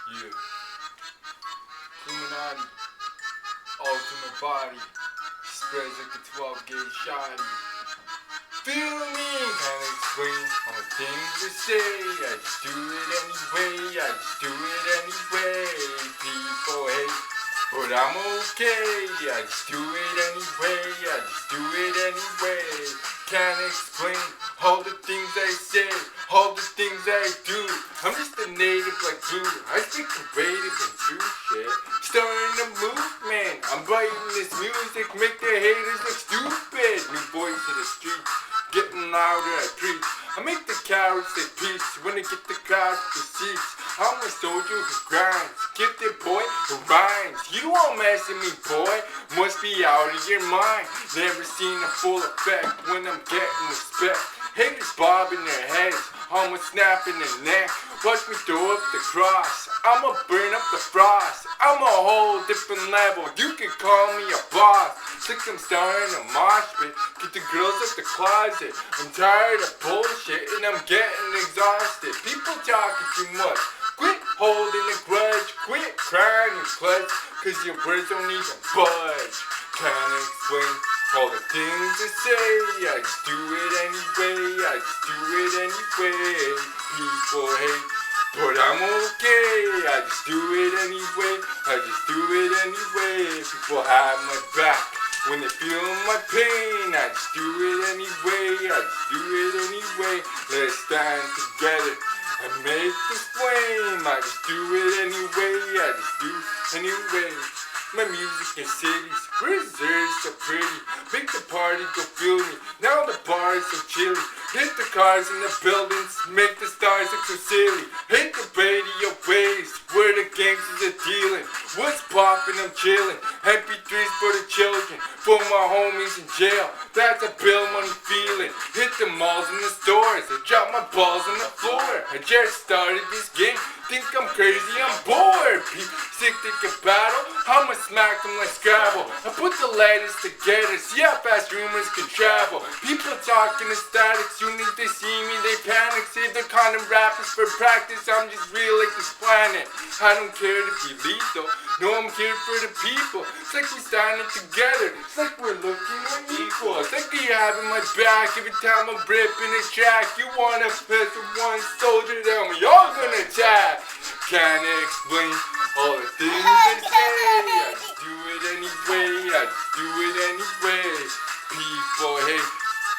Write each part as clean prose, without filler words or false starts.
Yeah. Illuminati, ultimate body, spreads like a 12 gauge shotty. Feel me, can't explain all the things they say. I just do it anyway, I just do it anyway. People hate, but I'm okay. I just do it anyway, I just do it anyway. Can't explain all the things I say, all the things I do. I'm just a native like blue. I speak creative and true shit. Starting a movement, I'm writing this music, make the haters look stupid. New voice to the streets, getting louder I preach. I make the cowards say peace when I get the crowd to seats. I'm a soldier who grinds, gifted boy who rhymes. You won't mess with me, boy, must be out of your mind. Never seen a full effect when I'm getting respect. Haters bobbing their heads, almost snapping their neck. Watch me throw up the cross, I'ma burn up the frost. I'm a whole different level, you can call me a boss. It's like I'm starting a mosh pit, get the girls out the closet. I'm tired of bullshit and I'm getting exhausted. People talking too much, quit holding a grudge. Quit crying your clutch, cause your words don't even budge. Can't explain all the things they say. I just do it anyway, I just do it anyway. People hate, but I'm okay. I just do it anyway, I just do it anyway. People have my back when they feel my pain. I just do it anyway, I just do it anyway. Let's stand together and make this flame. I just do it anyway, I just do anyway. My music in cities, reserves so pretty. Make the party go feel me. Now the bar is so chilly. Hit the cars in the buildings, make the stars look so silly. Hit the radio waves, where the gangsters are dealing. What's poppin', I'm chillin'. MP3s for the children, for my homies in jail. That's a bill money feeling. Hit the malls and the stores, I drop my balls on the floor. I just started this game, think I'm crazy, I'm bored. Sick to get battle, I'ma smack them like Scrabble. I put the letters together, see how fast rumors can travel. People talking in static, soon as they see me they panic. Say they're calling rappers for practice, I'm just real like this planet. I don't care to be lethal, no I'm here for the people. It's like we standing together, it's like we're looking like equal. It's like you having my back every time I'm ripping a track. You wanna piss with one soldier, then we all gonna attack. Can't explain all the things they say. I just do it anyway, I just do it anyway. People hate,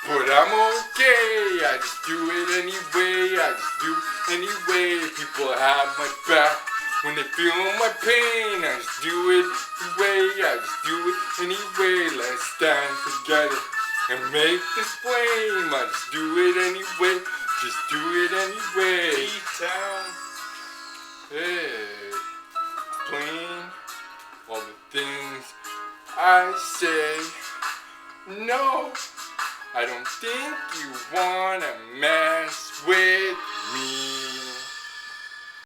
but I'm okay. I just do it anyway, I just do anyway. People have my back when they feel my pain. I just do it anyway, I just do it anyway. Let's stand together and make this flame. I just do it anyway, just do it anyway. E-Town. Hey, explain all the things I say. No, I don't think you wanna mess with me.